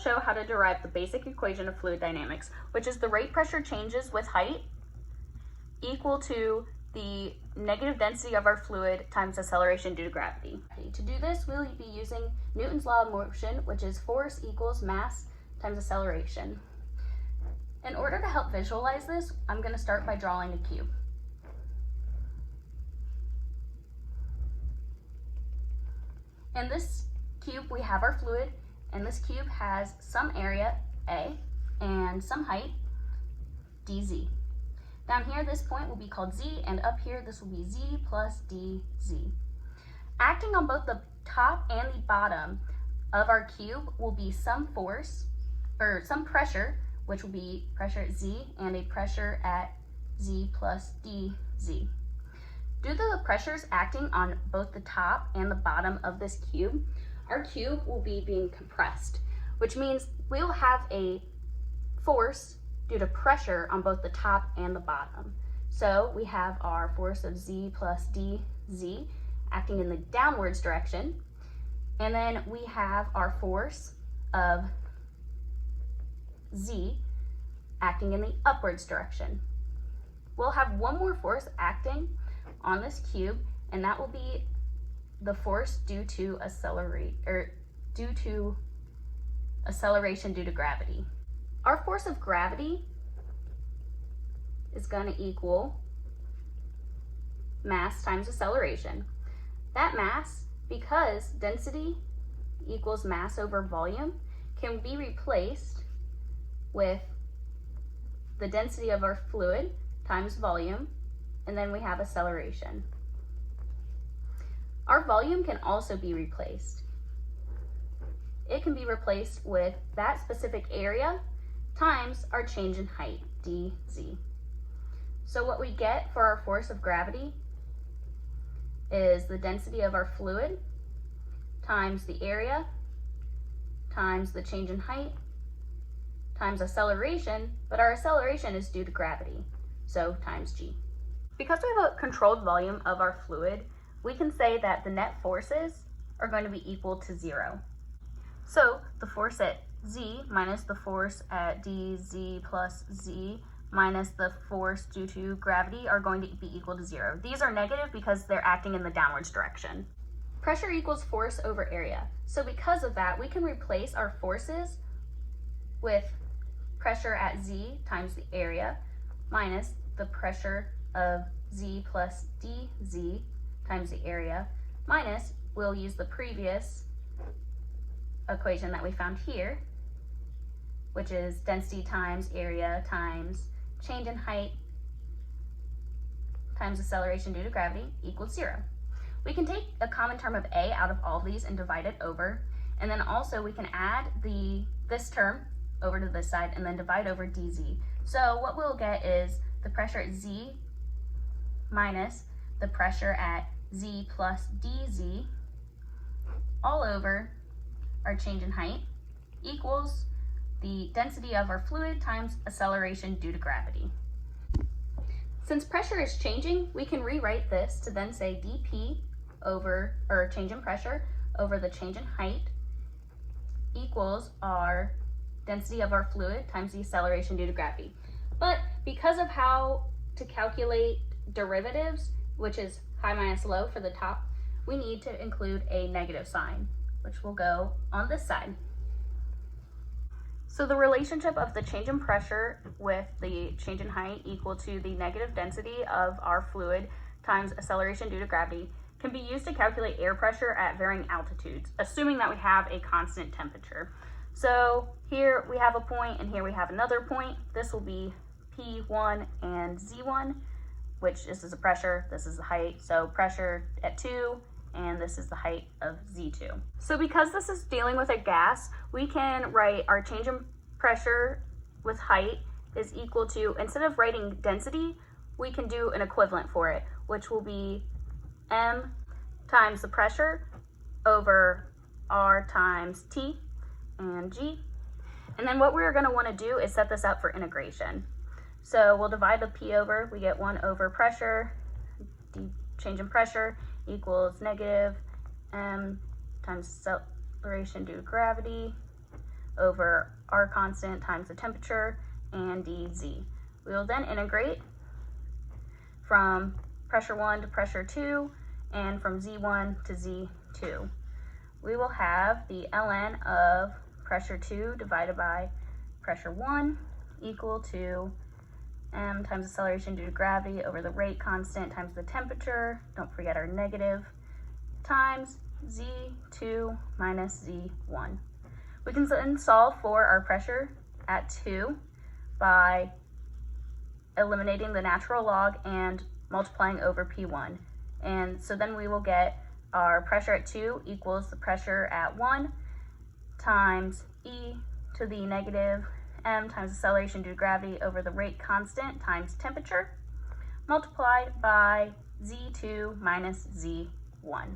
show how to derive the basic equation of fluid dynamics, which is the rate pressure changes with height equal to the negative density of our fluid times acceleration due to gravity. To do this, we'll be using Newton's law of motion, which is force equals mass times acceleration. In order to help visualize this, I'm going to start by drawing a cube. In this cube, we have our fluid, and this cube has some area, A, and some height, dz. Down here, this point will be called z, and up here, this will be z plus dz. Acting on both the top and the bottom of our cube will be some force, or some pressure, which will be pressure at z, and a pressure at z plus dz. Due to the pressures acting on both the top and the bottom of this cube, our cube will be being compressed, which means we'll have a force due to pressure on both the top and the bottom. So we have our force of z plus dz acting in the downwards direction, and then we have our force of z acting in the upwards direction. We'll have one more force acting on this cube, and that will be the force due to acceleration due to gravity. Our force of gravity is going to equal mass times acceleration. That mass, because density equals mass over volume, can be replaced with the density of our fluid times volume, and then we have acceleration. Our volume can also be replaced. It can be replaced with that specific area times our change in height, dz. So what we get for our force of gravity is the density of our fluid times the area times the change in height times acceleration, but our acceleration is due to gravity, so times g. Because we have a controlled volume of our fluid, we can say that the net forces are going to be equal to 0. So the force at z minus the force at dz plus z minus the force due to gravity are going to be equal to 0. These are negative because they're acting in the downwards direction. Pressure equals force over area. So because of that, we can replace our forces with pressure at z times the area minus the pressure of z plus dz times the area minus, we'll use the previous equation that we found here, which is density times area times change in height times acceleration due to gravity equals 0. We can take a common term of a out of all of these and divide it over, and then also we can add this term over to this side and then divide over dz. So what we'll get is the pressure at z minus the pressure at z plus dz all over our change in height equals the density of our fluid times acceleration due to gravity. Since pressure is changing, we can rewrite this to then say dp over, or change in pressure, over the change in height equals our density of our fluid times the acceleration due to gravity. But because of how to calculate derivatives, which is high minus low for the top, we need to include a negative sign, which will go on this side. So the relationship of the change in pressure with the change in height equal to the negative density of our fluid times acceleration due to gravity can be used to calculate air pressure at varying altitudes, assuming that we have a constant temperature. So here we have a point and here we have another point. This will be P1 and Z1, which this is the pressure, this is the height. So pressure at 2, and this is the height of Z2. So because this is dealing with a gas, we can write our change in pressure with height is equal to, instead of writing density, we can do an equivalent for it, which will be M times the pressure over R times T and G. And then what we're going to want to do is set this up for integration. So we'll divide the P over, we get 1 over pressure, change in pressure equals negative M times acceleration due to gravity over R constant times the temperature and dz. We will then integrate from pressure 1 to pressure 2 and from Z1 to Z2. We will have the ln of pressure 2 divided by pressure 1 equal to m times acceleration due to gravity over the rate constant times the temperature, don't forget our negative, times Z2 minus Z1. We can then solve for our pressure at 2 by eliminating the natural log and multiplying over P1. And so then we will get our pressure at 2 equals the pressure at 1 times e to the negative m times acceleration due to gravity over the rate constant times temperature multiplied by Z2 minus Z1.